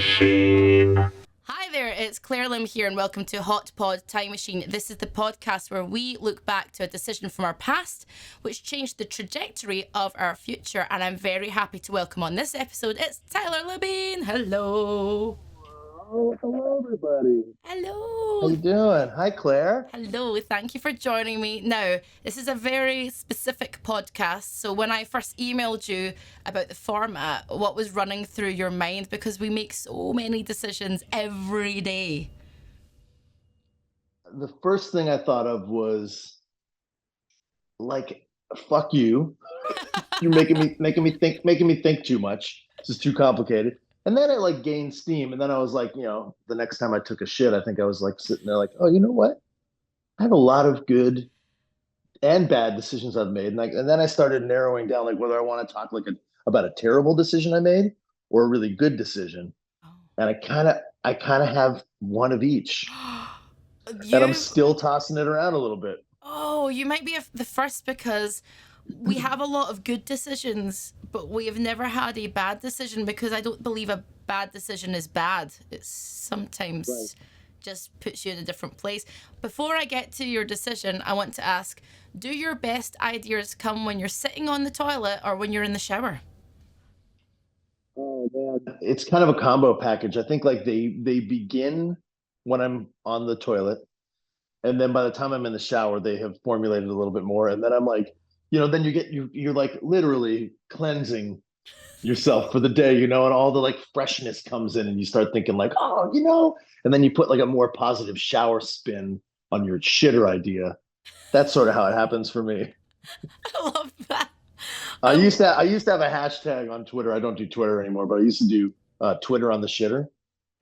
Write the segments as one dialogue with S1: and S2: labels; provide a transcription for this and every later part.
S1: Machine.
S2: Hi there, it's Claire Lim here, and welcome to Hot Pod Time Machine. This is the podcast where we look back to a decision from our past which changed the trajectory of our future. And I'm very happy to welcome on this episode, it's Tyler Labine. Hello.
S3: Oh, hello, everybody. How
S2: Hello.
S3: you doing? Hi, Claire.
S2: Hello, thank you for joining me. Now, this is a very specific podcast. So, when I first emailed you about the format, what was running through your mind? Because we make so many decisions every day.
S3: The first thing I thought of was like, fuck you. You're making me think too much. This is too complicated. And then it like gained steam. And then I was like, the next time I took a shit, I think I was like sitting there like, oh, you know what? I have a lot of good and bad decisions I've made. And then I started narrowing down like whether I want to talk about a terrible decision I made or a really good decision.
S2: Oh.
S3: And I kind of have one of each. And I'm
S2: You
S3: still tossing it around a little bit.
S2: Oh, you might be the first because we have a lot of good decisions, but we have never had a bad decision because I don't believe a bad decision is bad. It sometimes just puts you in a different place. Before I get to your decision, I want to ask, do your best ideas come when you're sitting on the toilet or when you're in the shower?
S3: Oh man, it's kind of a combo package. I think like they begin when I'm on the toilet, and then by the time I'm in the shower, they have formulated a little bit more, and then I'm like, then you're like literally cleansing yourself for the day, and all the like freshness comes in, and you start thinking like, oh, and then you put like a more positive shower spin on your shitter idea. That's sort of how it happens for me.
S2: I love that.
S3: I
S2: Um,
S3: used to I used to have a hashtag on Twitter. I don't do Twitter anymore, but I used to do Twitter on the shitter,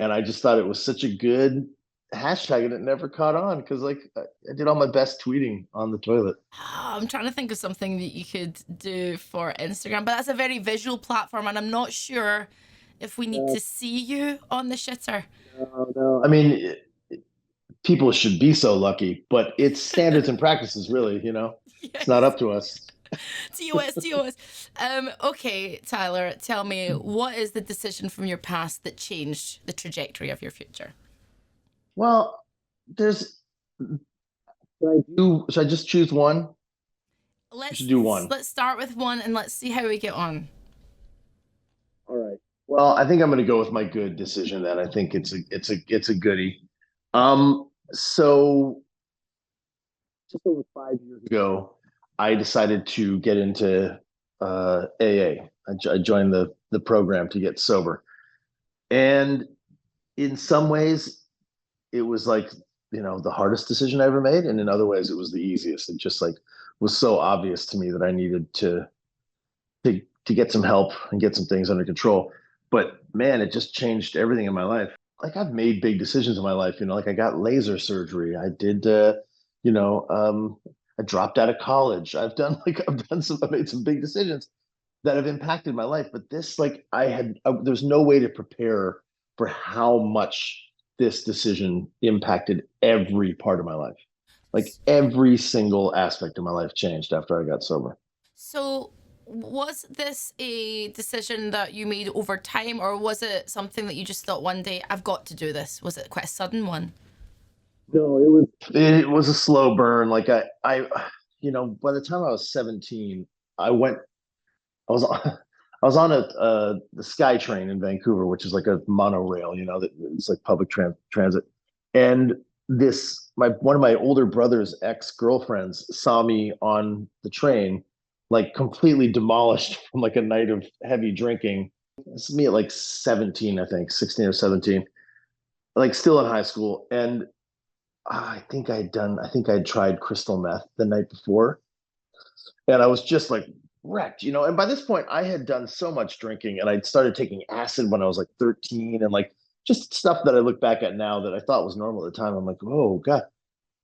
S3: and I just thought it was such a good hashtag, and it never caught on because like I did all my best tweeting on the toilet.
S2: I'm trying to think of something that you could do for Instagram, but that's a very visual platform, and I'm not sure if we need to see you on the shitter.
S3: No, no. I mean, people should be so lucky, but it's standards and practices, really. It's not
S2: Yes.
S3: up to us.
S2: TOS, TOS. Okay, Tyler, tell me, what is the decision from your past that changed the trajectory of your future?
S3: Well, there's. Should I just choose one? We should do
S2: Let's
S3: one.
S2: let's start with one and let's see how we get on.
S3: All right. Well, I think I'm going to go with my good decision then. I think it's a goodie. So just over 5 years ago, I decided to get into AA. I joined the program to get sober, and in some ways, it was like the hardest decision I ever made, and in other ways, it was the easiest. It just like was so obvious to me that I needed to get some help and get some things under control. But man, it just changed everything in my life. Like I've made big decisions in my life, like I got laser surgery. I did, you know, um, I dropped out of college. I've made some big decisions that have impacted my life. But this, like there's no way to prepare for how much this decision impacted every part of my life. Like every single aspect of my life changed after I got sober.
S2: So, was this a decision that you made over time, or was it something that you just thought one day, I've got to do this? Was it quite a sudden one?
S3: No, it was a slow burn. Like by the time I was 17, I went I was on I was on the Sky Train in Vancouver, which is like a monorail, that it's like public transit. And my one of my older brother's ex-girlfriends saw me on the train, like completely demolished from like a night of heavy drinking. This is me at like 17, I think, 16 or 17, like still in high school. And I think I'd tried crystal meth the night before, and I was just like wrecked. And by this point, I had done so much drinking, and I'd started taking acid when I was like 13, and like just stuff that I look back at now that I thought was normal at the time. I'm like, oh God,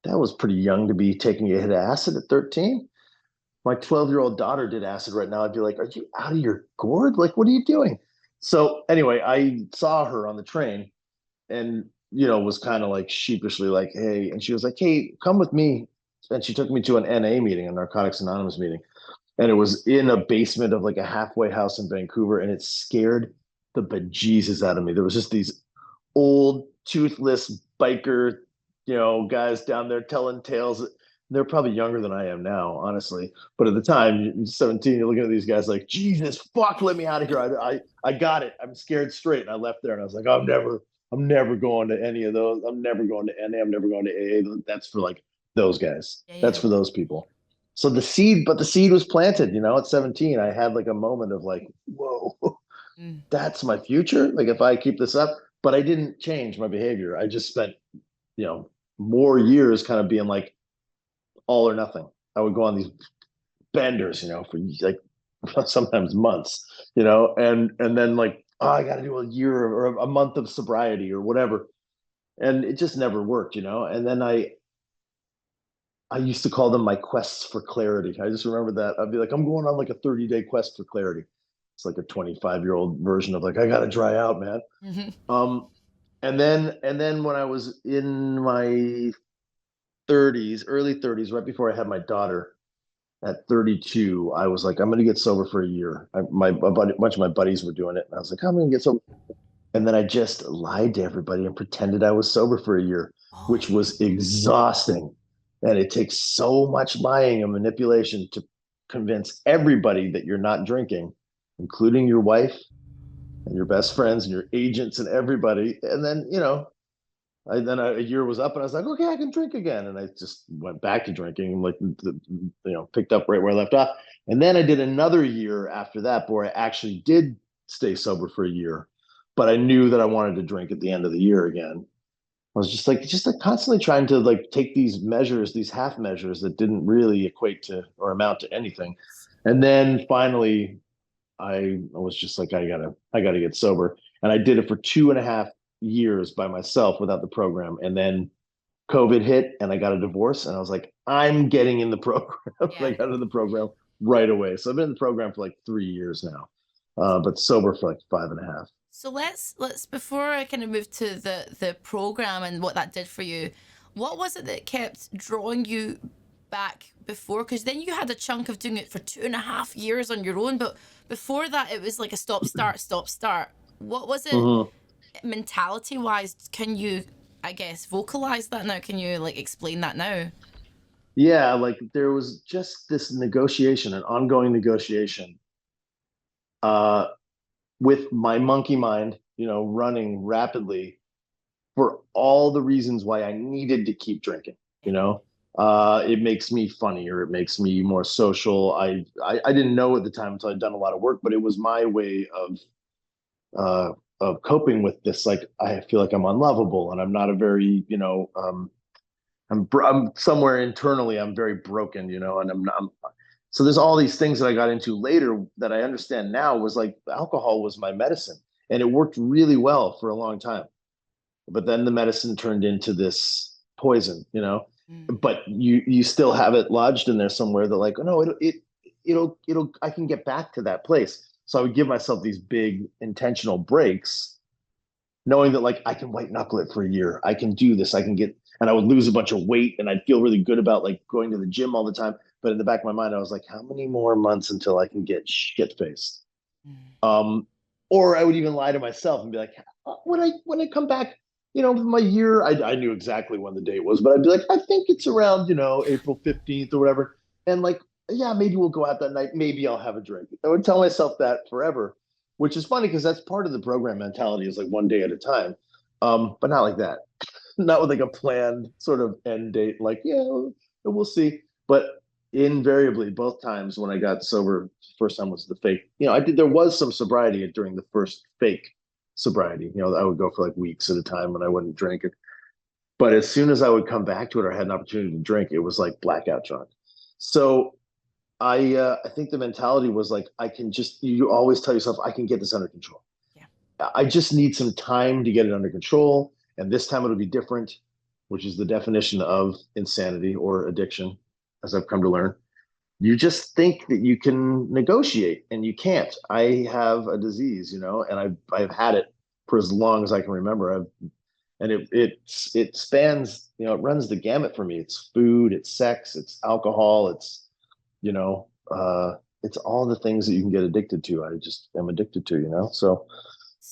S3: that was pretty young to be taking a hit of acid at 13. My 12-year-old daughter did acid right now. I'd be like, are you out of your gourd? Like, what are you doing? So anyway, I saw her on the train, and was kind of like sheepishly like, hey, and she was like, hey, come with me. And she took me to an NA meeting, a Narcotics Anonymous meeting, and it was in a basement of like a halfway house in Vancouver, and it scared the bejesus out of me. There was just these old toothless biker, guys down there telling tales. They're probably younger than I am now, honestly. But at the time, you're 17, you're looking at these guys like, Jesus, fuck, let me out of here. I got it. I'm scared straight. And I left there and I was like, I'm never going to any of those. I'm never going to NA. I'm never going to AA. That's for like those guys.
S2: Yeah,
S3: That's
S2: yeah.
S3: for those people. So the seed was planted, at 17. I had like a moment of like, whoa,
S2: Mm.
S3: that's my future. Like if I keep this up, but I didn't change my behavior. I just spent, more years kind of being like all or nothing. I would go on these benders, for like sometimes months, and then like, oh, I got to do a year or a month of sobriety or whatever. And it just never worked, And then I used to call them my quests for clarity. I just remember that. I'd be like, I'm going on like a 30-day quest for clarity. It's like a 25-year-old version of like, I got to dry out, man.
S2: Mm-hmm.
S3: Um, and then when I was in my 30s, early 30s, right before I had my daughter at 32, I was like, I'm going to get sober for a year. A bunch of my buddies were doing it. And I was like, I'm going to get sober. And then I just lied to everybody and pretended I was sober for a year,
S2: Oh,
S3: which was exhausting. And it takes so much lying and manipulation to convince everybody that you're not drinking, including your wife and your best friends and your agents and everybody. And then, a year was up and I was like, okay, I can drink again. And I just went back to drinking, like, picked up right where I left off. And then I did another year after that where I actually did stay sober for a year, but I knew that I wanted to drink at the end of the year again. I was just like constantly trying to like take these measures, these half measures that didn't really equate to or amount to anything. And then finally I was just like, I gotta get sober. And I did it for 2.5 years by myself without the program. And then COVID hit and I got a divorce. And I was like, I'm getting in the program. And I
S2: yeah.
S3: got in the program right away. So I've been in the program for like 3 years now, but sober for like 5.5.
S2: So let's before I kind of move to the program and what that did for you, what was it that kept drawing you back before? Because then you had a chunk of doing it for 2.5 years on your own, but before that it was like a stop start stop start. What was it
S3: Mm-hmm.
S2: mentality wise? Can you, I guess, vocalize that now? Can you like explain that now?
S3: Yeah, like there was just this negotiation, an ongoing negotiation, uh, with my monkey mind, running rapidly for all the reasons why I needed to keep drinking.
S2: Yeah.
S3: It makes me funnier. It makes me more social. I didn't know at the time until I'd done a lot of work, but it was my way uh, of coping with this. Like I feel like I'm unlovable, and I'm not a very, I'm somewhere internally I'm very broken, and so there's all these things that I got into later that I understand now was like alcohol was my medicine, and it worked really well for a long time. But then the medicine turned into this poison,
S2: Mm.
S3: but you still have it lodged in there somewhere that like, oh no, it'll I can get back to that place. So I would give myself these big intentional breaks, knowing that like I can white knuckle it for a year. I can do this. I can get, and I would lose a bunch of weight and I'd feel really good about like going to the gym all the time. But in the back of my mind, I was like, how many more months until I can get shit faced?
S2: Mm.
S3: Um, or I would even lie to myself and be like, when I come back, my year, I knew exactly when the date was, but I'd be like, I think it's around, April 15th or whatever. And like, yeah, maybe we'll go out that night. Maybe I'll have a drink. I would tell myself that forever, which is funny because that's part of the program mentality is like one day at a time. But not like that. Not with like a planned sort of end date, like, yeah, we'll see. But invariably, both times when I got sober, first time was the fake. There was some sobriety during the first fake sobriety. I would go for like weeks at a time and I wouldn't drink it. But as soon as I would come back to it or had an opportunity to drink, it was like blackout drunk. So I think the mentality was like, I can just, you always tell yourself, I can get this under control.
S2: Yeah.
S3: I just need some time to get it under control. And this time it'll be different, which is the definition of insanity or addiction, as I've come to learn. You just think that you can negotiate and you can't. I have a disease, and I've had it for as long as I can remember. And it spans, it runs the gamut for me. It's food, it's sex, it's alcohol, you know, it's all the things that you can get addicted to. I just am addicted to, so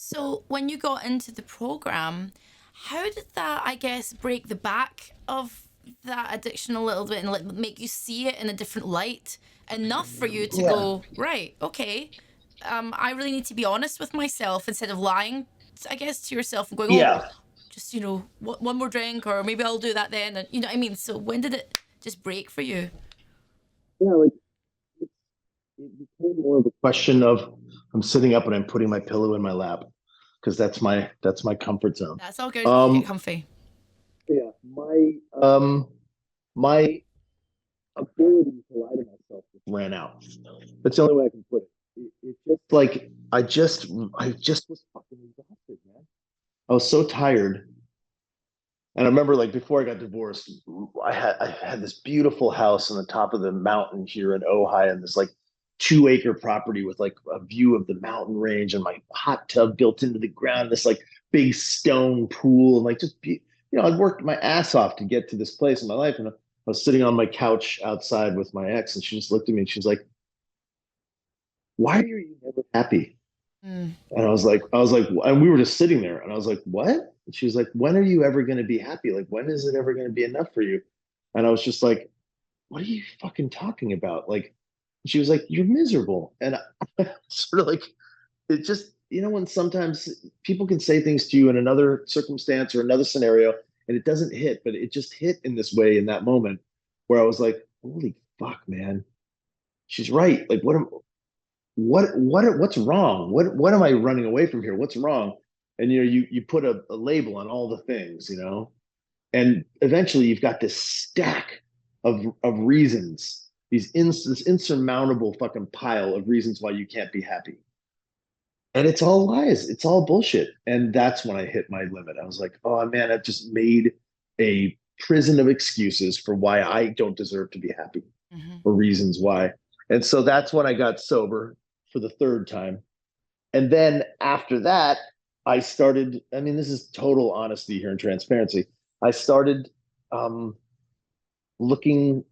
S2: So when you got into the program, how did that, I guess, break the back of that addiction a little bit and like make you see it in a different light enough for you to
S3: Yeah.
S2: go, right, okay, I really need to be honest with myself instead of lying, I guess, to yourself and going, oh,
S3: Yeah.
S2: just, one more drink or maybe I'll do that then. And you know what I mean? So when did it just break for you?
S3: Yeah. Like it became more of a question of I'm sitting up and I'm putting my pillow in my lap because that's my comfort zone.
S2: That's all good. Get
S3: Um,
S2: comfy.
S3: yeah, my ability to lie to myself just ran out. That's the only way I can put it. It just like I just was fucking exhausted, man. I was so tired. And I remember like before I got divorced, I had this beautiful house on the top of the mountain here in Ojai, and this like 2 acre property with like a view of the mountain range and my hot tub built into the ground, this like big stone pool, and like I'd worked my ass off to get to this place in my life. And I was sitting on my couch outside with my ex, and she just looked at me and she was like, "Why are you never happy?"
S2: Mm.
S3: And I was like, and we were just sitting there, and I was like, what? And she was like, when are you ever going to be happy? Like, when is it ever going to be enough for you? And I was just like, what are you fucking talking about? Like, she was like, you're miserable. And I sort of like, it just, when sometimes people can say things to you in another circumstance or another scenario, and it doesn't hit, but it just hit in this way in that moment where I was like, holy fuck, man. She's right. Like, what's wrong? What am I running away from here? What's wrong? And you put a label on all the things, and eventually you've got this stack of reasons, this insurmountable fucking pile of reasons why you can't be happy. And it's all lies, it's all bullshit. And that's when I hit my limit. I was like, oh man, I've just made a prison of excuses for why I don't deserve to be happy,
S2: Hmm.
S3: for reasons why. And so that's when I got sober for the third time. And then after that, I started, I mean, this is total honesty here and transparency. I started um, looking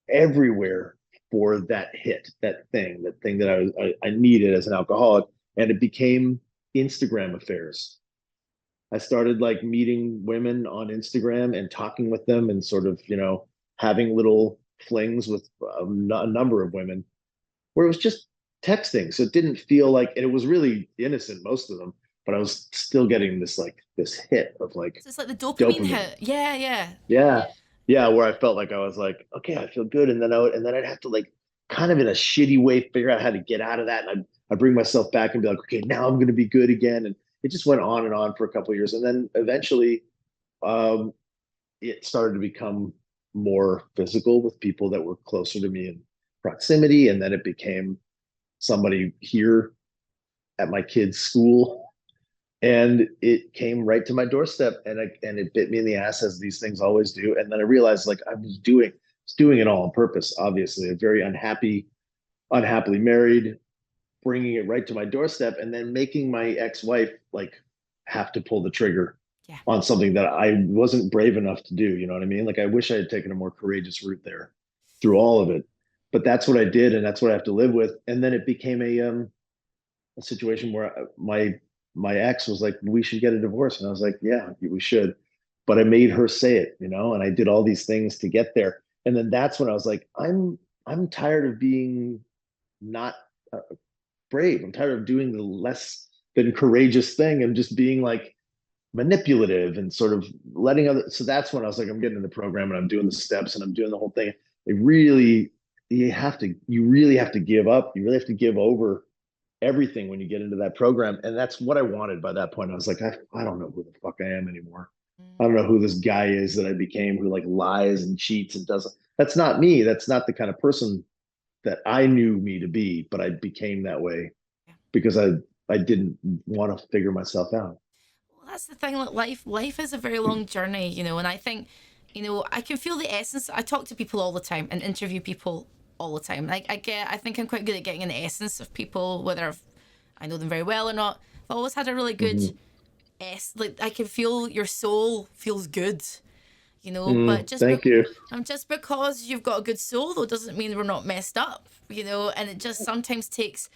S3: everywhere for that thing that I needed as an alcoholic. And it became Instagram affairs. I started like meeting women on Instagram and talking with them and sort of, having little flings with a number of women where it was just texting. So it didn't feel like, and it was really innocent, most of them, but I was still getting this hit of like
S2: So it's like the dopamine
S3: dopamine.
S2: hit. Yeah, yeah.
S3: Yeah. Yeah. Where I felt like I was like, okay, I feel good. And then I'd have to like kind of in a shitty way figure out how to get out of that. And I'd bring myself back and be like, okay, now I'm going to be good again. And it just went on and on for a couple of years. And then eventually, um, it started to become more physical with people that were closer to me in proximity. And then it became somebody here at my kid's school, and it came right to my doorstep, and it bit me in the ass as these things always do. And then I realized like I was doing it all on purpose. Obviously, a very unhappily married, bringing it right to my doorstep, and then making my ex-wife like have to pull the trigger
S2: Yeah.
S3: on something that I wasn't brave enough to do. You know what I mean? Like I wish I had taken a more courageous route there through all of it. But that's what I did, and that's what I have to live with. And then it became a situation where my ex was like, we should get a divorce, and I was like, yeah, we should. But I made her say it, and I did all these things to get there. And then that's when I was like, I'm tired of being not uh, brave. I'm tired of doing the less than courageous thing and just being like manipulative and sort of letting other. So that's when I was like, I'm getting in the program and I'm doing the steps and I'm doing the whole thing. It really, you really have to give up. You really have to give over everything when you get into that program. And that's what I wanted by that point. I was like, I don't know who the fuck I am anymore. I don't know who this guy is that I became who like lies and cheats and doesn't. That's not me. That's not the kind of person that I knew me to be, but I became that way
S2: Yeah.
S3: because I didn't want to figure myself out.
S2: Well, that's the thing. Like life is a very long journey, and I think, I can feel the essence. I talk to people all the time and interview people all the time. Like I think I'm quite good at getting an essence of people, whether I know them very well or not. I've always had a really good
S3: Mm-hmm.
S2: like I can feel your soul feels good, But
S3: Thank you.
S2: just because you've got a good soul though doesn't mean we're not messed up, and it just sometimes takes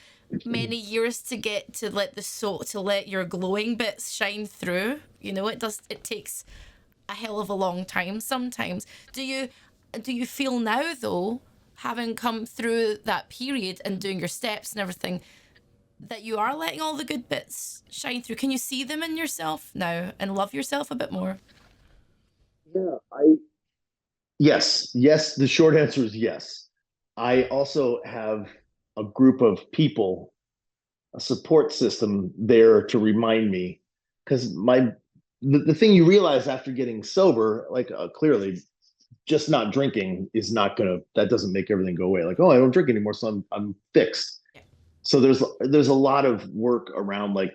S2: many years to get to let the soul, to let your glowing bits shine through. It takes a hell of a long time sometimes. Do you feel now though, having come through that period and doing your steps and everything, that you are letting all the good bits shine through? Can you see them in yourself now and love yourself a bit more?
S3: Yeah, I yes, yes. The short answer is yes. I also have a group of people, a support system there to remind me, because the thing you realize after getting sober, like clearly, just not drinking is not gonna, that doesn't make everything go away. Like, oh, I don't drink anymore, so I'm fixed.
S2: Yeah.
S3: So there's a lot of work around, like,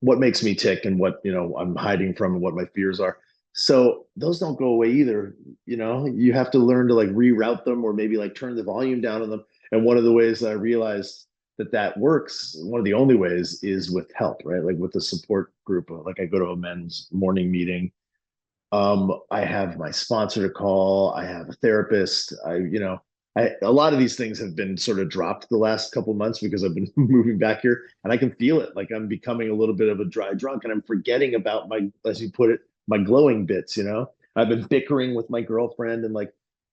S3: what makes me tick and what I'm hiding from and what my fears are. So those don't go away either. You have to learn to like reroute them, or maybe like turn the volume down on them. And one of the ways that I realized that works, one of the only ways, is with help, right? Like with the support group. Like I go to a men's morning meeting. I have my sponsor to call. I have a therapist. A lot of these things have been sort of dropped the last couple of months because I've been moving back here, and I can feel it. Like I'm becoming a little bit of a dry drunk, and I'm forgetting about my, as you put it, my glowing bits. I've been bickering with my girlfriend and like,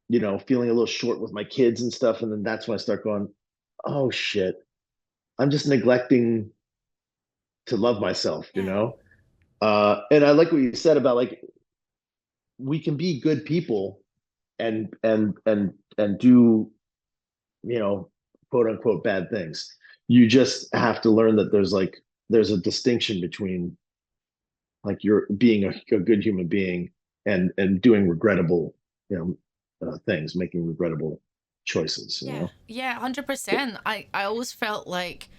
S3: feeling a little short with my kids and stuff. And then that's when I start going, oh shit, I'm just neglecting to love myself,
S2: Yeah.
S3: And I like what you said about like, we can be good people and do, you know, quote unquote bad things. You just have to learn that there's a distinction between like you're being a good human being and doing regrettable, things, making regrettable choices.
S2: Yeah. Yeah, 100%. I always felt like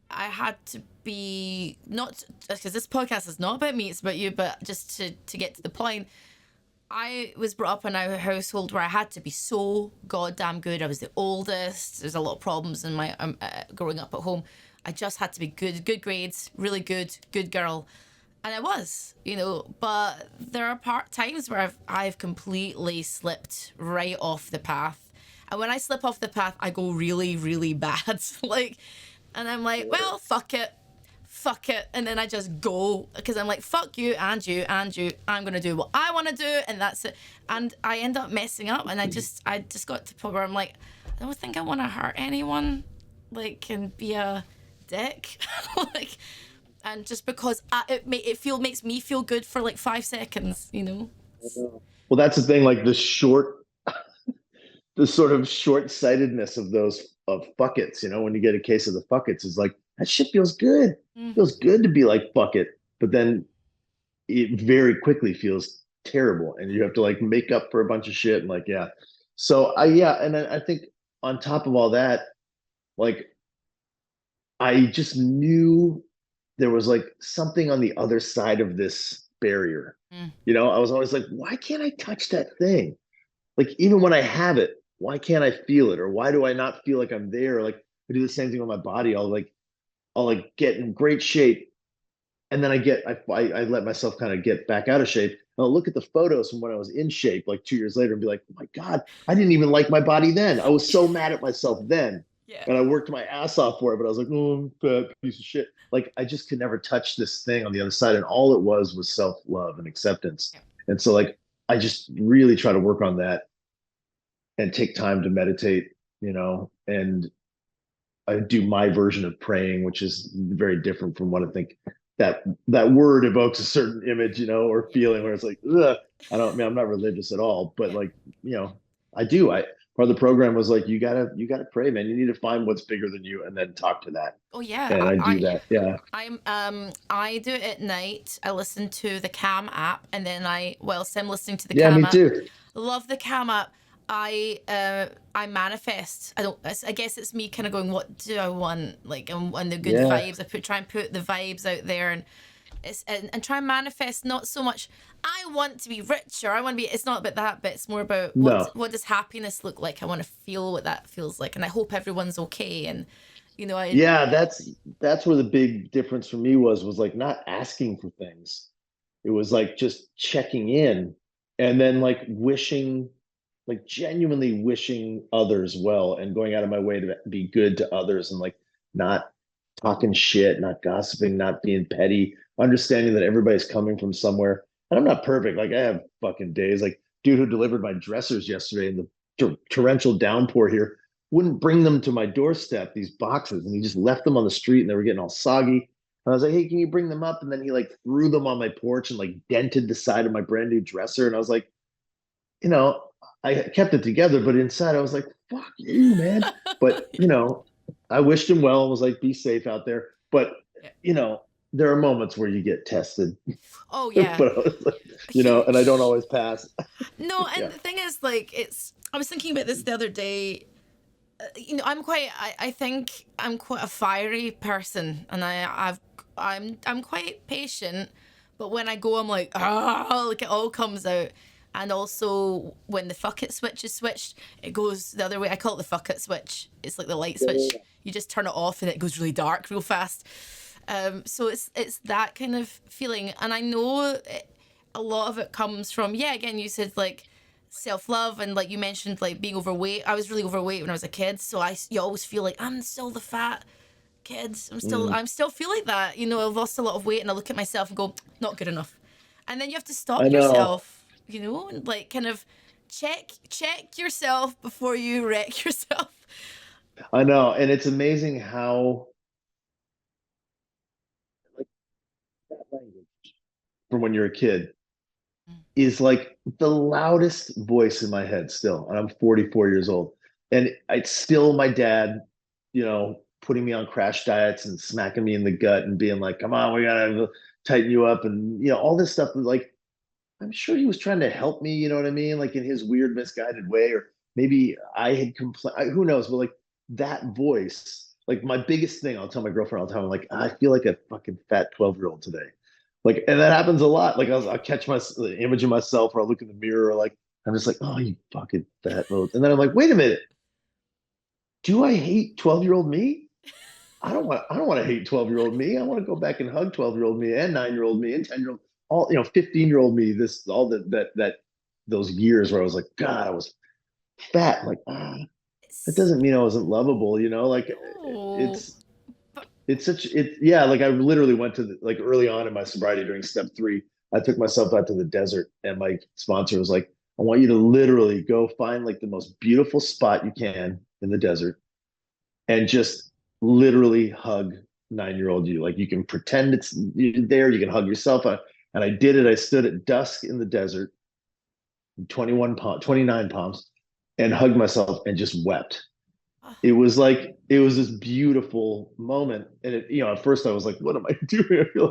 S2: I had to be, not because this podcast is not about me, it's about you, but just to get to the point. I was brought up in a household where I had to be so goddamn good. I was the oldest. There's a lot of problems in my growing up at home. I just had to be good, good grades, really good, good girl, and I was, But there are times where I've completely slipped right off the path, and when I slip off the path, I go really, really bad. Like, and I'm like, well, fuck it, and then I just go because I'm like, fuck you and you and you, I'm gonna do what I want to do, and that's it. And I end up messing up, and I just got to the point where I'm like, I don't think I want to hurt anyone, like, and be a dick. Like, and just because makes me feel good for like 5 seconds.
S3: Well, that's the thing, like the sort of short-sightedness of those of buckets, when you get a case of the buckets, is like, that shit feels good.
S2: Mm.
S3: Feels good to be like bucket, but then it very quickly feels terrible, and you have to like make up for a bunch of shit, and like, yeah. So I think on top of all that, like, I just knew there was like something on the other side of this barrier.
S2: Mm.
S3: I was always like, why can't I touch that thing? Like, even when I have it, why can't I feel it? Or why do I not feel like I'm there? Like, I do the same thing with my body. I'll get in great shape, and then I let myself kind of get back out of shape. And I'll look at the photos from when I was in shape like 2 years later and be like, oh my God, I didn't even like my body then. I was so mad at myself then.
S2: Yeah.
S3: And I worked my ass off for it, but I was like, oh, I'm a fat piece of shit. Like, I just could never touch this thing on the other side. And all it was self-love and acceptance.
S2: Yeah.
S3: And so like, I just really try to work on that and take time to meditate, and I do my version of praying, which is very different from what I think that word evokes a certain image, or feeling where it's like, ugh. I mean, I'm not religious at all, but
S2: Yeah.
S3: like, I do. Part of the program was like, you gotta pray, man. You need to find what's bigger than you and then talk to that.
S2: Oh yeah.
S3: And I do that. Yeah.
S2: I do it at night. I listen to the Calm app, and then whilst I'm listening to the
S3: Yeah,
S2: Calm
S3: me
S2: app,
S3: too.
S2: love the Calm app. I manifest. I guess it's me kind of going, what do I want? Like, and the good
S3: Yeah.
S2: vibes. Try and put the vibes out there, and and try and manifest, not so much I want to be rich, or I want to be, it's not about that, but it's more about
S3: No.
S2: what does happiness look like. I want to feel what that feels like, and I hope everyone's okay. And
S3: Yeah, that's where the big difference for me was like not asking for things. It was like just checking in and then like wishing, like genuinely wishing others well and going out of my way to be good to others and like not talking shit, not gossiping, not being petty, understanding that everybody's coming from somewhere. And I'm not perfect. Like I have fucking days. Like dude who delivered my dressers yesterday in the torrential downpour here wouldn't bring them to my doorstep, these boxes, and he just left them on the street and they were getting all soggy. And I was like, hey, can you bring them up? And then he like threw them on my porch and like dented the side of my brand new dresser. And I was like, you know, I kept it together, but inside I was like, fuck you, man. But, you know, I wished him well and was like, be safe out there. But,
S2: Yeah.
S3: you know, there are moments where you get tested,
S2: Oh yeah.
S3: but I was like, you know, and I don't always pass.
S2: No, and
S3: Yeah.
S2: the thing is, like, it's. I was thinking about this the other day. You know, I think I'm quite a fiery person, and I'm quite patient. But when I go, I'm like, ah, like it all comes out. And also, when the fuck it switch is switched, it goes the other way. I call it the fuck it switch. It's like the light switch. You just turn it off, and it goes really dark real fast. So it's that kind of feeling, and I know a lot of it comes from, yeah, again, you said like self-love, and like you mentioned like being overweight. I was really overweight when I was a kid, so you always feel like I'm still the fat kid.
S3: Mm,
S2: I'm still feel like that, you know. I've lost a lot of weight and I look at myself and go, not good enough. And then you have to
S3: I
S2: stop
S3: know.
S2: yourself, you know, and like kind of check yourself before you wreck yourself.
S3: I know. And it's amazing how like that language from when you're a kid is like the loudest voice in my head still. And I'm 44 years old. And it's still my dad, you know, putting me on crash diets and smacking me in the gut and being like, come on, we gotta tighten you up and you know, all this stuff. Like, I'm sure he was trying to help me, you know what I mean? Like in his weird, misguided way, or maybe I had complained, who knows, but like that voice, like my biggest thing, I'll tell my girlfriend all the time, I'm like, I feel like a fucking fat 12-year-old today. Like, and that happens a lot. Like I'll catch my the image of myself or I'll look in the mirror, or like, I'm just like, oh, you fucking fat little. And then I'm like, wait a minute, do I hate 12-year-old me? I don't want to hate 12-year-old me. I want to go back and hug 12-year-old me and 9-year-old me and 10-year-old, all, you know, 15-year-old me, this, all that, those years where I was like, God, I was fat. Like, that
S2: It's
S3: doesn't mean I wasn't lovable, you know, like
S2: no,
S3: it's,
S2: but
S3: it's such, it, yeah. Like I literally went to like early on in my sobriety during step 3, I took myself out to the desert and my sponsor was like, I want you to literally go find like the most beautiful spot you can in the desert and just literally hug 9-year-old you. Like you can pretend it's there, you can hug yourself. And I did it. I stood at dusk in the desert, 29 palms, and hugged myself and just wept.
S2: uh,
S3: It was like it was this beautiful moment, and it, you know, at first I was like, "What am I doing? I feel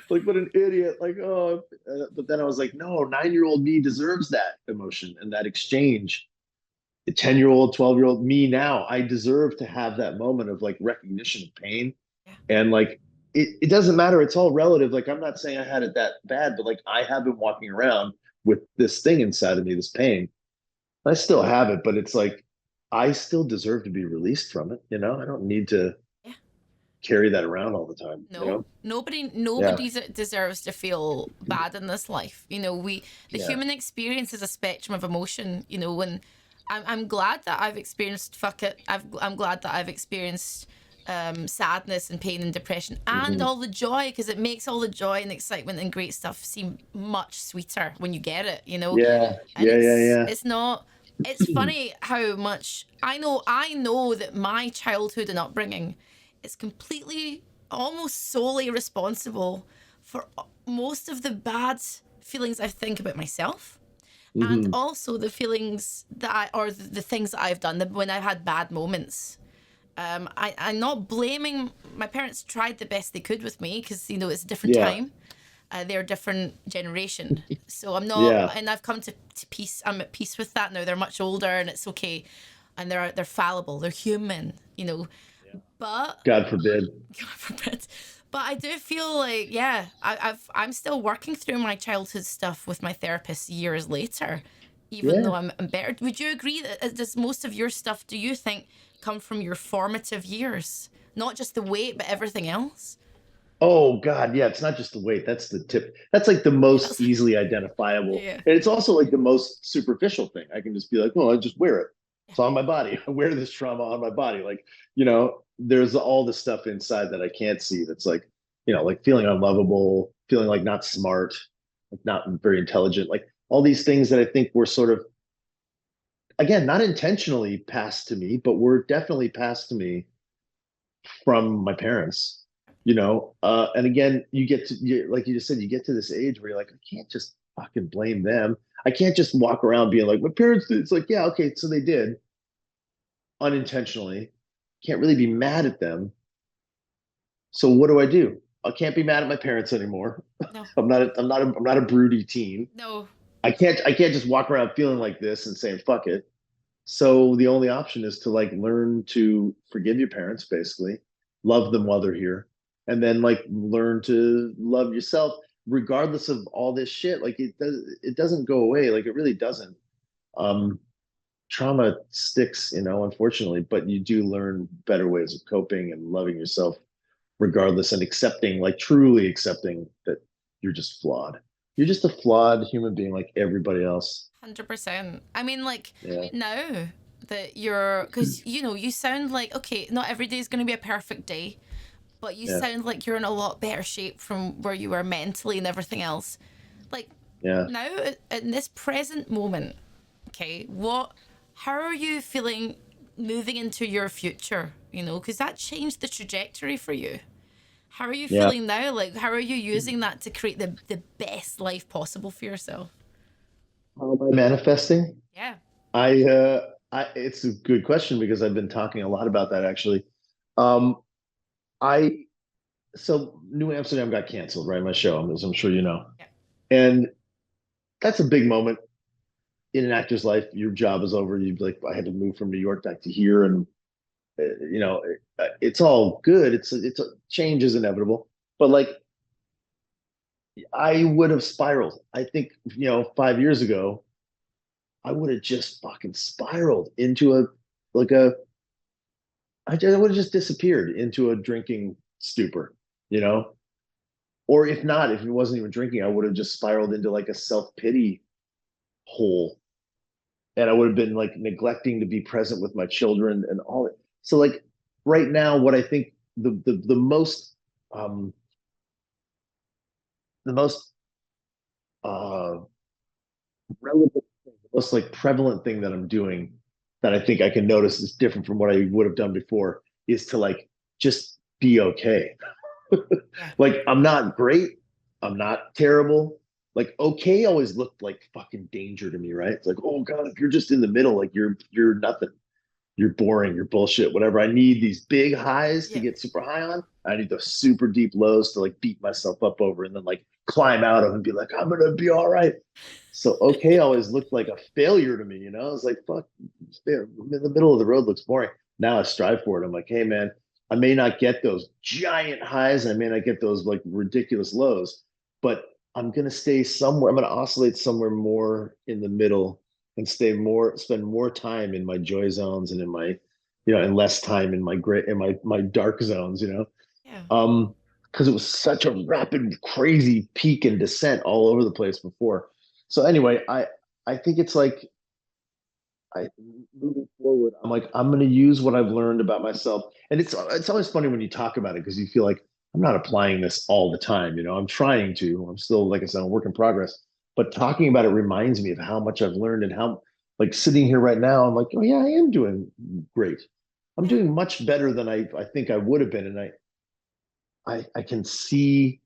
S3: like what an idiot!" Like, oh, but then I was like, "No, 9-year-old me deserves that emotion and that exchange." The 10-year-old, 12-year-old me now, I deserve to have that moment of like recognition of pain.
S2: yeah.
S3: And like it doesn't matter, it's all relative. Like I'm not saying I had it that bad, but like I have been walking around with this thing inside of me, this pain. I still have it, but it's like I still deserve to be released from it, you know? I don't need to
S2: Yeah.
S3: carry that around all the time, you
S2: No,
S3: know? Yeah.
S2: nobody deserves to feel bad in this life. You know, the
S3: Yeah.
S2: human experience is a spectrum of emotion. You know, and I'm glad that I've experienced fuck it. I'm glad that I've experienced sadness and pain and depression and
S3: Hmm.
S2: all the joy, because it makes all the joy and excitement and great stuff seem much sweeter when you get it. You know,
S3: Yeah.
S2: and
S3: Yeah. Yeah.
S2: it's not. It's
S3: Yeah.
S2: funny how much I know that my childhood and upbringing is completely, almost solely responsible for most of the bad feelings I think about myself, and
S3: Hmm.
S2: also the feelings or the things that I've done when I've had bad moments. I'm not blaming. My parents tried the best they could with me because, you know, it's a different
S3: Yeah.
S2: time. They're a different generation, so I'm not,
S3: Yeah.
S2: and I've come to peace. I'm at peace with that now. They're much older, and it's okay, and they're fallible. They're human, you know. But
S3: God forbid.
S2: God forbid. But I do feel like, yeah, I'm still working through my childhood stuff with my therapist years later, even though
S3: Yeah.
S2: I'm better. Would you agree that does most of your stuff, do you think, come from your formative years? Not just the weight, but everything else?
S3: Oh God, yeah, it's not just the weight, that's the tip. That's like the
S2: Yeah,
S3: most
S2: that's
S3: easily identifiable.
S2: yeah.
S3: And it's also like the most superficial thing. I can just be like, well, I just wear it.
S2: Yeah.
S3: It's on my body. I wear this trauma on my body. Like, there's all the stuff inside that I can't see that's like, like feeling unlovable, feeling like not smart, like not very intelligent, like all these things that I think were sort of, again, not intentionally passed to me, but were definitely passed to me from my parents, and again, like you just said, you get to this age where you're like, I can't just fucking blame them. I can't just walk around being like, my parents did. It's like, yeah, okay, so they did unintentionally. Can't really be mad at them. So what do I do? I can't be mad at my parents anymore.
S2: No,
S3: I'm not a broody teen.
S2: no.
S3: I can't just walk around feeling like this and saying fuck it. So the only option is to like learn to forgive your parents, basically, love them while they're here, and then like learn to love yourself, regardless of all this shit. Like it doesn't go away. Like it really doesn't. Um, Trauma sticks, unfortunately, but you do learn better ways of coping and loving yourself, regardless, and accepting, like truly accepting that you're just flawed. You're just a flawed human being like everybody else.
S2: 100%. I mean, like,
S3: Yeah.
S2: now that you're, because, you sound like, okay, not every day is going to be a perfect day, but you
S3: Yeah.
S2: sound like you're in a lot better shape from where you were mentally and everything else. Like,
S3: Yeah.
S2: now, in this present moment, okay, how are you feeling moving into your future? Because that changed the trajectory for you. How are you
S3: Yeah.
S2: feeling now? Like, how are you using that to create the best life possible for yourself?
S3: How am I manifesting?
S2: Yeah.
S3: It's a good question because I've been talking a lot about that actually. Um, I so New Amsterdam got canceled, right? My show, as I'm sure you know,
S2: Yeah.
S3: and that's a big moment in an actor's life. Your job is over. You like, I had to move from New York back to here, and it's all good. It's a change is inevitable, but like I would have spiraled. I think 5 years ago, I would have just fucking spiraled into a like a I would have just disappeared into a drinking stupor, you know? Or if not, if it wasn't even drinking, I would have just spiraled into like a self-pity hole. And I would have been like neglecting to be present with my children and all it. So like right now, what I think um the most uh relevant thing, the most like prevalent thing that I'm doing that I think I can notice is different from what I would have done before is to like just be okay.
S2: Yeah.
S3: Like I'm not great. I'm not terrible. Like okay always looked like fucking danger to me, right? It's like, oh God, if you're just in the middle, like you're nothing. You're boring, you're bullshit, whatever. I need these big highs to
S2: Yeah.
S3: get super high on. I need those super deep lows to like beat myself up over and then like climb out of and be like, I'm gonna be all right. So okay always looked like a failure to me, you know? I was like, fuck, in the middle of the road looks boring. Now I strive for it. I'm like, hey man, I may not get those giant highs and I may not get those like ridiculous lows, but I'm gonna stay somewhere. I'm gonna oscillate somewhere more in the middle and spend more time in my joy zones and in my, and less time in my dark zones,
S2: Yeah.
S3: because it was such a rapid, crazy peak and descent all over the place before. So anyway, I think it's like I moving forward, I'm like, I'm gonna use what I've learned about myself. And it's always funny when you talk about it because you feel like I'm not applying this all the time, I'm trying to. I'm still, like I said, a work in progress. But talking about it reminds me of how much I've learned and how like sitting here right now, I'm like, oh yeah, I am doing great. I'm
S2: Yeah.
S3: doing much better than I think I would have been. And I can see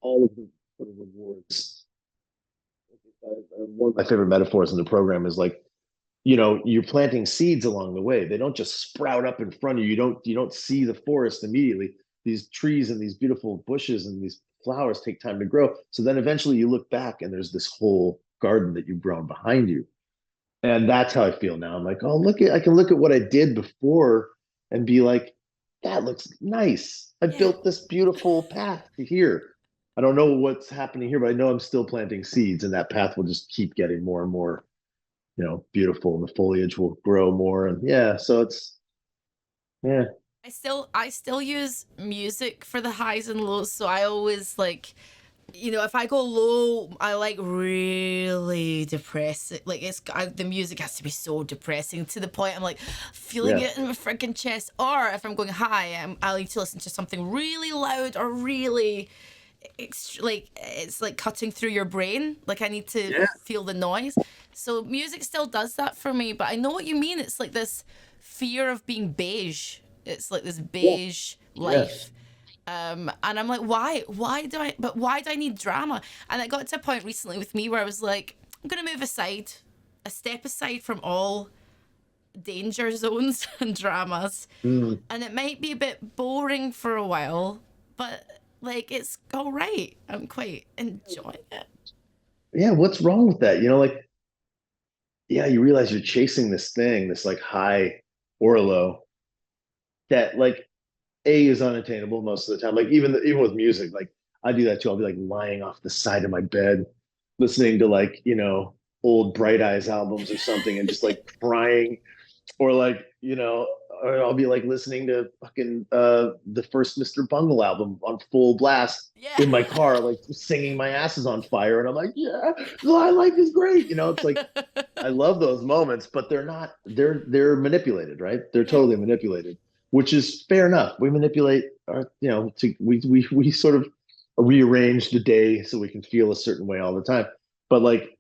S3: all of the sort of rewards. One of my favorite metaphors in the program is like, you're planting seeds along the way. They don't just sprout up in front of you. You don't see the forest immediately. These trees and these beautiful bushes and these flowers take time to grow. So then eventually you look back and there's this whole garden that you've grown behind you. And that's how I feel now. I'm like, oh, I can look at what I did before and be like, that looks nice. I
S2: Yeah.
S3: built this beautiful path to here. I don't know what's happening here, but I know I'm still planting seeds, and that path will just keep getting more and more, beautiful. And the foliage will grow more. And yeah, so yeah,
S2: I still use music for the highs and lows, so I always like, if I go low, I like really depressing. Like the music has to be so depressing to the point I'm like feeling
S3: Yeah.
S2: it in my freaking chest. Or if I'm going high, I need to listen to something really loud or really, like it's like cutting through your brain. Like I need to
S3: Yeah.
S2: feel the noise. So music still does that for me. But I know what you mean. It's like this fear of being beige. It's like this
S3: Yeah.
S2: beige
S3: Yes.
S2: life, and I'm like, why do I need drama? And it got to a point recently with me where I was like, I'm gonna move aside, a step aside from all danger zones and dramas.
S3: Mm.
S2: And it might be a bit boring for a while, but like it's all right. I'm quite enjoying it.
S3: Yeah. What's wrong with that? Like, yeah, you realize you're chasing this thing, this like high or a low that like A is unattainable most of the time. Like even with music, like I do that too. I'll be like lying off the side of my bed, listening to like, old Bright Eyes albums or something and just like crying or like or I'll be like listening to fucking the first Mr. Bungle album on full blast
S2: Yeah.
S3: in my car, like singing my asses on fire, and I'm like, yeah, my life is great. It's like I love those moments, but they're not. They're manipulated, right? They're
S2: Yeah.
S3: totally manipulated, which is fair enough. We manipulate our, we sort of rearrange the day so we can feel a certain way all the time. But like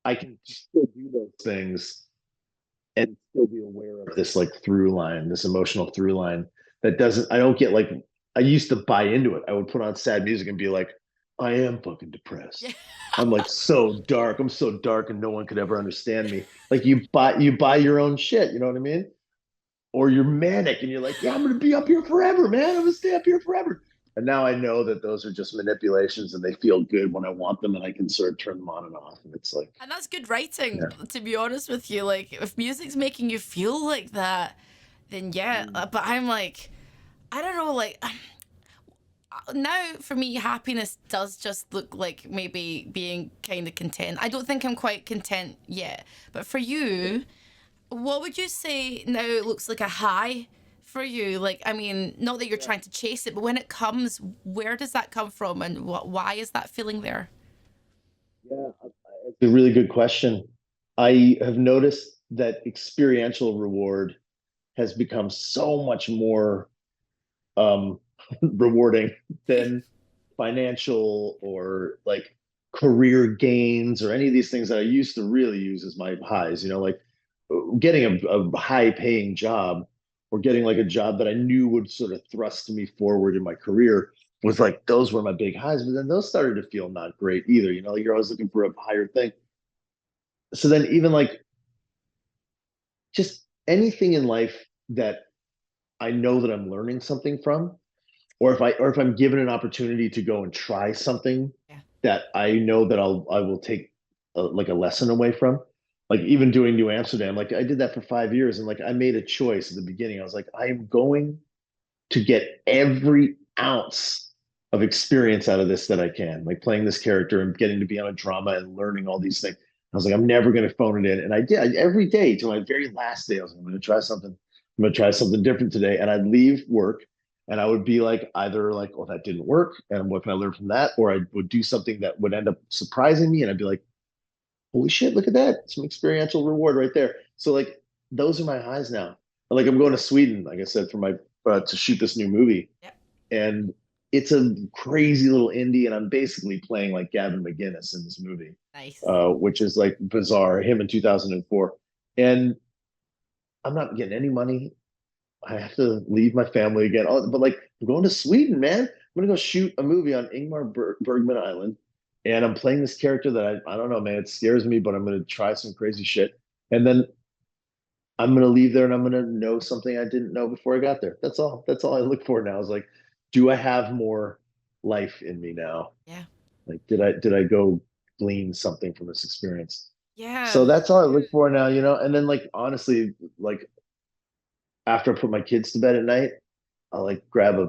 S3: I can still do those things and still be aware of this like through line, this emotional through line that doesn't, I don't get like, I used to buy into it. I would put on sad music and be like, I am fucking
S2: Yeah.
S3: depressed. I'm like so dark. I'm so dark and no one could ever understand me. Like you buy your own shit, you know what I mean? Or you're manic and you're like, yeah, I'm gonna be up here forever, man. I'm gonna stay up here forever. And now I know that those are just manipulations and they feel good when I want them and I can sort of turn them on and off. And it's like,
S2: And that's good writing,
S3: yeah.
S2: to be honest with you. Like, if music's making you feel like that, then yeah.
S3: Mm.
S2: But I'm like, I don't know, like, now for me, happiness does just look like maybe being kind of content. I don't think I'm quite content yet. But for you, what would you say now looks like a high for you? Like, I mean, not that you're trying to chase it, but when it comes, where does that come from, and why is that feeling there?
S3: Yeah, it's a really good question. I have noticed that experiential reward has become so much more um, rewarding than financial or like career gains or any of these things that I used to really use as my highs. Like getting a high paying job or getting like a job that I knew would sort of thrust me forward in my career was like those were my big highs. But then those started to feel not great either. You're always looking for a higher thing. So then even like just anything in life that I know that I'm learning something from, or if I'm given an opportunity to go and try something
S2: Yeah.
S3: that I know that I will take like a lesson away from, like even doing New Amsterdam, like I did that for 5 years, and like I made a choice at the beginning. I was like, I am going to get every ounce of experience out of this that I can, like playing this character and getting to be on a drama and learning all these things. I was like, I'm never going to phone it in. And I did every day to my very last day. I was like, I'm going to try something. I'm going to try something different today. And I'd leave work and I would be like, either like, oh, that didn't work. And what can I learn from that? Or I would do something that would end up surprising me. And I'd be like, holy shit, look at that. Some experiential reward right there. So like, those are my highs now. Like I'm going to Sweden, like I said, for my, to shoot this new movie,
S2: Yeah.
S3: and it's a crazy little indie, and I'm basically playing like Gavin McGinnis in this movie,
S2: Nice.
S3: which is like bizarre. Him in 2004, and I'm not getting any money. I have to leave my family again. Oh, but like I'm going to Sweden, man. I'm gonna go shoot a movie on Bergman Island, and I'm playing this character that I don't know, man. It scares me, but I'm gonna try some crazy shit, and then I'm gonna leave there and I'm gonna know something I didn't know before I got there. That's all. That's all I look for now. Is like, do I have more life in me now?
S2: Yeah.
S3: Like, did I go glean something from this experience? So
S2: Yeah.
S3: that's all I look for now, And then like honestly, like after I put my kids to bed at night, I'll like grab a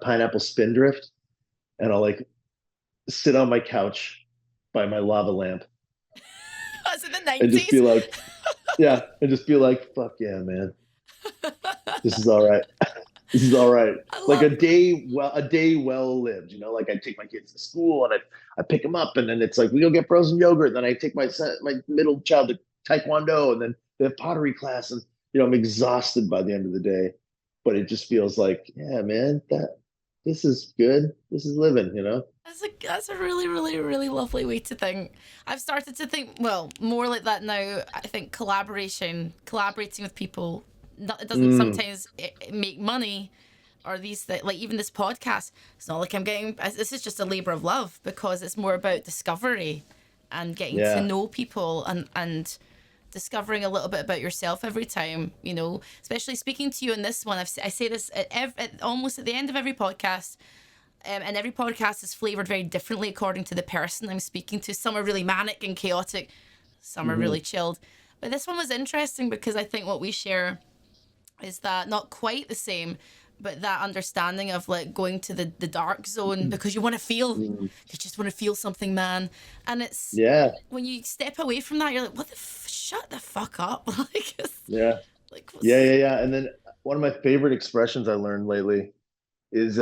S3: pineapple spindrift and I'll like sit on my couch by my lava lamp
S2: Was it the
S3: and just be
S2: 90s?
S3: like, yeah, and just be like, fuck yeah, man, this is all right. This is all right.
S2: I
S3: Like
S2: love that.
S3: a day well lived. Like I take my kids to school and I pick them up, and then it's like we go get frozen yogurt. Then I take my middle child to taekwondo, and then they have pottery class, and I'm exhausted by the end of the day. But it just feels like, yeah, man, that this is good. This is living.
S2: That's a really, really, really lovely way to think. I've started to think, well, more like that now. I think collaborating with people, it doesn't
S3: Mm,
S2: sometimes make money, or like even this podcast. It's not like I'm getting. This is just a labor of love because it's more about discovery and getting to
S3: yeah.
S2: know people and discovering a little bit about yourself every time. Especially speaking to you in this one. I say this almost at the end of every podcast. And every podcast is flavored very differently according to the person I'm speaking to. Some are really manic and chaotic, some are
S3: Hmm.
S2: really chilled. But this one was interesting because I think what we share is that not quite the same, but that understanding of like going to the dark zone because
S3: Mm,
S2: you just want to feel something, man. And it's
S3: yeah.
S2: when you step away from that, you're like, shut the fuck up. Like,
S3: Yeah. Yeah.
S2: what's.
S3: Yeah. Yeah. And then one of my favorite expressions I learned lately is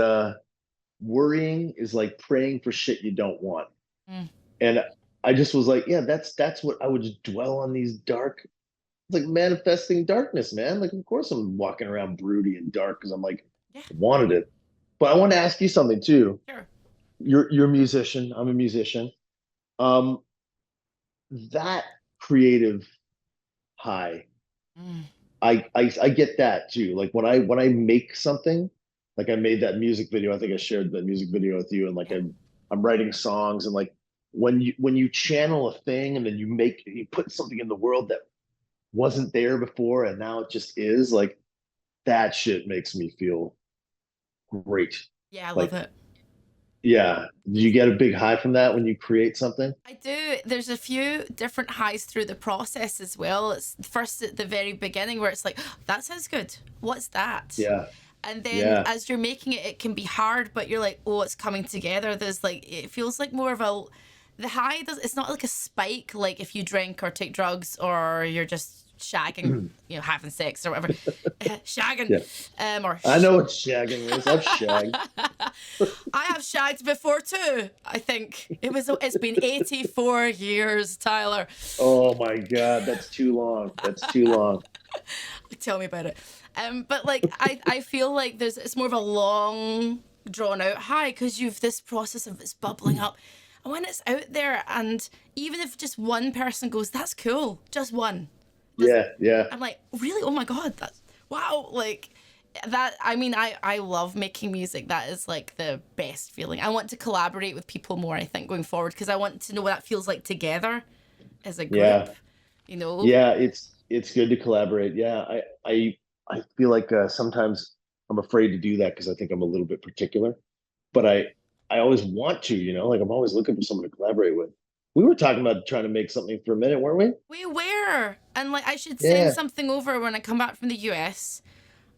S3: worrying is like praying for shit you don't want.
S2: Mm,
S3: And I just was like, yeah, that's what I would just dwell on these dark, it's like manifesting darkness, man. Like, of course I'm walking around broody and dark because I'm like,
S2: yeah,
S3: I wanted it. But I want to ask you something too.
S2: sure.
S3: You're a musician. I'm a musician. Um, that creative high,
S2: Mm,
S3: I get that too. Like when I make something, like I made that music video. I think I shared that music video with you, and like
S2: yeah.
S3: I'm writing songs, and like when you channel a thing and then you put something in the world that wasn't there before and now it just is, like that shit makes me feel great.
S2: Yeah, I love
S3: Like,
S2: it.
S3: yeah, do you get a big high from that when you create something?
S2: I do. There's a few different highs through the process as well. It's first at the very beginning where it's like, "Oh, that sounds good. What's that?"
S3: Yeah,
S2: And then
S3: yeah,
S2: as you're making it, it can be hard, but you're like, oh, it's coming together. There's like, it feels like more of the high does, it's not like a spike, like if you drink or take drugs or you're just shagging, having sex or whatever. Shagging.
S3: yeah.
S2: Or
S3: I know what shagging is. I've shagged.
S2: I have shagged before too. I think it's been 84 years, Tyler.
S3: Oh my God, that's too long. That's too long.
S2: Tell me about it. But like I feel like it's more of a long drawn out high because you've this process of it's bubbling up. And when it's out there and even if just one person goes, that's cool, just one. Doesn't
S3: Yeah, yeah,
S2: I'm like, really? Oh my god, that's wow, like that. I mean, I love making music. That is like the best feeling. I want to collaborate with people more, I think, going forward because I want to know what that feels like together as a group,
S3: yeah,
S2: you know?
S3: yeah. It's good to collaborate. Yeah, I feel like sometimes I'm afraid to do that because I think I'm a little bit particular. But I always want to, like I'm always looking for someone to collaborate with. We were talking about trying to make something for a minute, weren't we?
S2: We were. And like I should send
S3: Yeah,
S2: something over when I come back from the US.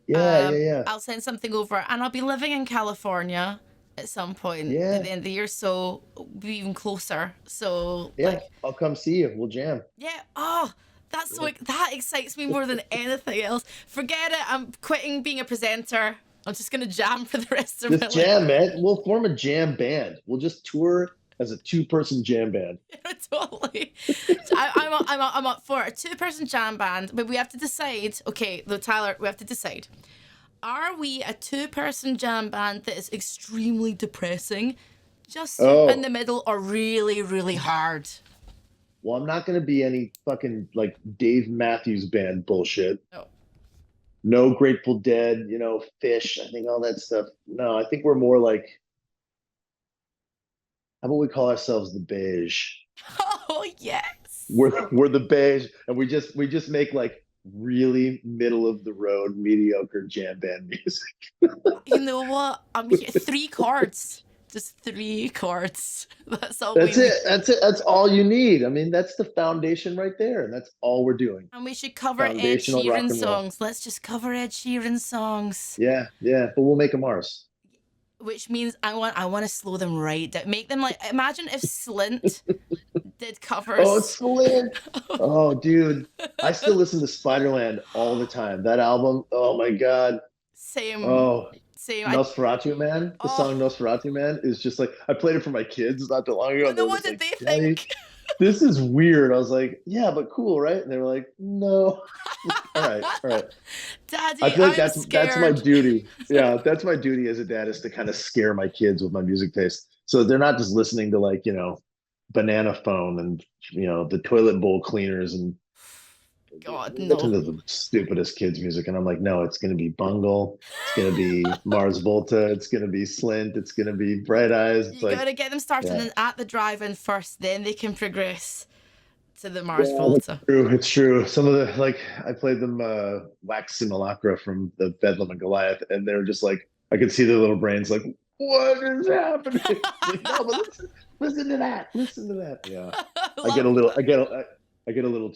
S3: yeah, yeah, yeah,
S2: I'll send something over and I'll be living in California at some point at
S3: yeah,
S2: the end of the year, so we'll be even closer. So
S3: yeah.
S2: like
S3: I'll come see you. We'll jam.
S2: yeah, oh that excites me more than anything else. Forget it, I'm quitting being a presenter. I'm just gonna jam for the rest of my
S3: Just
S2: life.
S3: jam, man. We'll form a jam band. We'll just tour as a two-person jam band.
S2: Totally. I'm up for a two-person jam band, but we have to decide. Okay, though, Tyler, we have to decide. Are we a two-person jam band that is extremely depressing, just in the
S3: Oh,
S2: middle, or really, really hard?
S3: well, I'm not gonna be any fucking like Dave Matthews Band bullshit.
S2: No.
S3: No Grateful Dead, Fish. I think all that stuff. No, I think we're more like, how about we call ourselves the Beige?
S2: Oh yes.
S3: We're the Beige, and we just make like really middle of the road, mediocre jam band music.
S2: You know what? I'm here. Three chords. Just three chords. That's all we
S3: That's
S2: need.
S3: it. That's it. That's all you need. I mean, that's the foundation right there, and that's all we're doing.
S2: And we should cover Ed
S3: Foundational rock
S2: Sheeran
S3: and roll.
S2: songs. Let's just cover Ed Sheeran songs.
S3: Yeah, yeah, but we'll make them ours.
S2: Which means I want to slow them right down. Make them like imagine if Slint did
S3: Oh,
S2: covers.
S3: it's Flint. Oh, dude, I still listen to Spiderland all the time. That album. Oh my God.
S2: Same.
S3: Oh,
S2: Same.
S3: Nosferatu Man, the
S2: Oh,
S3: song Nosferatu Man is just like I played it for my kids not too long ago,
S2: oh
S3: and they
S2: no,
S3: were
S2: what
S3: just
S2: did
S3: like,
S2: they
S3: "Daddy,
S2: think?
S3: this is weird." I was like, "Yeah, but cool, right?" And they were like, "No." All right, all right. I
S2: Daddy,
S3: feel like
S2: I'm
S3: that's my
S2: scared.
S3: duty. Yeah, that's my duty as a dad is to kind of scare my kids with my music taste, so they're not just listening to like Banana Phone and the Toilet Bowl Cleaners and
S2: God,
S3: listen
S2: no.
S3: to the stupidest kids music. And I'm like, no, it's going to be Bungle, it's going to be Mars Volta, it's going to be Slint, it's going to be Bright Eyes. It's
S2: You
S3: like,
S2: gotta get them started
S3: yeah.
S2: at the drive-in first, then they can progress to the Mars
S3: Yeah, that's
S2: Volta.
S3: true. It's true. Some of the like I played them Wax Simulacra from the Bedlam and Goliath, and they're just like I could see their little brains like, what is happening? It's like, no, but listen to that. Listen to that. Yeah.
S2: I
S3: I get a
S2: love
S3: little
S2: that.
S3: I get a little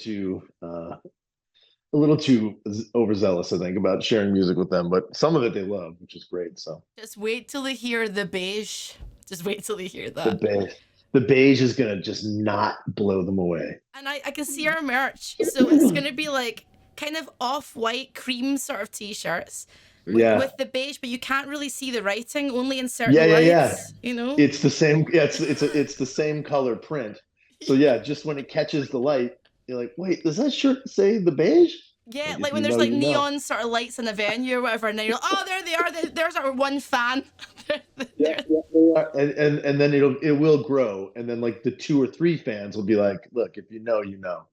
S3: too overzealous, I think, about sharing music with them, but some of it they love, which is great. So
S2: Just wait till they hear the beige. Just wait till they hear
S3: the
S2: that.
S3: beige, the beige is gonna just not blow them away.
S2: And I can see our merch. So it's gonna be like kind of off-white cream sort of t-shirts
S3: Yeah,
S2: with the beige, but you can't really see the writing, only in
S3: yeah,
S2: certain
S3: yeah, yeah.
S2: lights, you know?
S3: It's the same. Yeah, it's the same color print. So yeah, just when it catches the light, you're like, wait, does that shirt say the beige?
S2: Yeah,
S3: Like
S2: like
S3: if
S2: when
S3: you
S2: there's
S3: know,
S2: like
S3: you know.
S2: neon sort of lights in a venue or whatever, and then you're like, oh, there they are. There's our one fan.
S3: Yeah, yeah, they are. And then it will grow, and then like the two or three fans will be like, look, if you know, you know.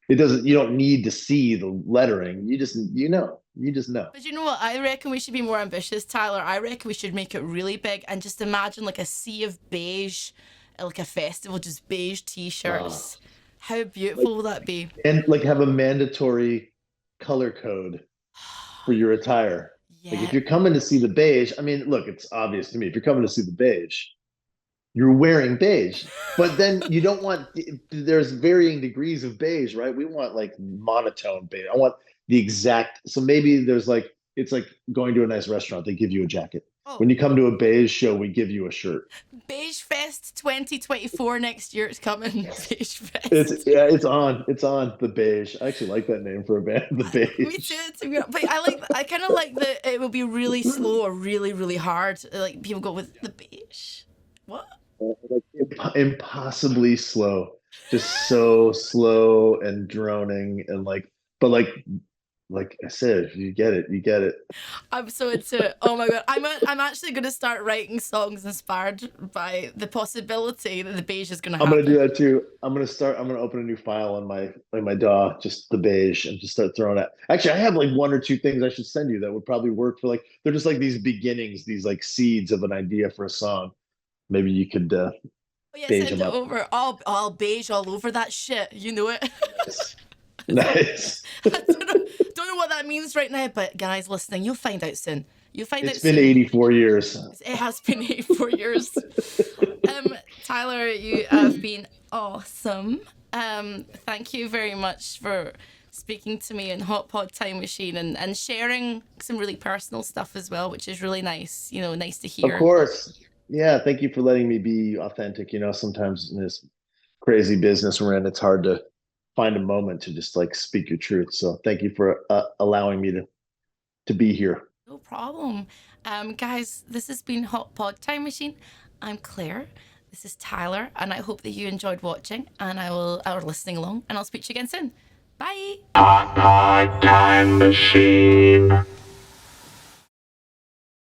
S3: It doesn't. You don't need to see the lettering. You just You just know.
S2: But you know what? I reckon we should be more ambitious, Tyler. I reckon we should make it really big and just imagine like a sea of beige, like a festival, just beige
S3: Uh,
S2: t-shirts. How
S3: like
S2: beautiful will that be?
S3: and like have a mandatory color code for your attire. Like if
S2: Yeah.
S3: you're coming to see the beige, I mean, look, it's obvious to me. If you're coming to see the beige, you're wearing beige. But then you don't want there's varying degrees of beige, right? We want like monotone beige. I want the exact so maybe there's like it's like going to a nice restaurant, they give you a jacket.
S2: Oh,
S3: When you come to a beige show, we give you a shirt.
S2: Beige Fest 2024 next year. It's coming. Beige
S3: It's
S2: Fest.
S3: yeah, it's on. It's on the beige. I actually like that name for a band, the
S2: Me too.
S3: beige.
S2: But I like. I kind of like that. It will be really slow or really, really hard. Like people go with the beige. What?
S3: Like impossibly slow, just so slow and droning and like I said, if you get it, you get it.
S2: I'm so into it. Oh my god. I'm actually gonna start writing songs inspired by the possibility that the beige is gonna
S3: I'm gonna do
S2: happen.
S3: that too. I'm gonna open a new file on my DAW, just the beige, and just start throwing it. Actually, I have like one or two things I should send you that would probably work for like they're just like these beginnings, these like seeds of an idea for a song. Maybe you could
S2: Oh yeah,
S3: beige
S2: send
S3: them
S2: it
S3: up.
S2: over. All beige all over that shit. You know it.
S3: Nice. Nice.
S2: I don't know what that means right now, but guys listening, you'll find out soon. You'll find out
S3: It's been
S2: soon.
S3: 84 years.
S2: It has been 4 years. Tyler, you have been awesome. Thank you very much for speaking to me in Hot Pod Time Machine and sharing some really personal stuff as well, which is really nice. You know, nice to
S3: Of
S2: hear.
S3: course. Yeah, thank you for letting me be authentic. Sometimes in this crazy business we're in, it's hard to find a moment to just like speak your truth. So thank you for allowing me to be here.
S2: No problem. Guys, this has been Hot Pod Time Machine. I'm Claire. This is Tyler, and I hope that you enjoyed watching and or listening along, and I'll speak to you again soon. Bye.
S1: Time machine.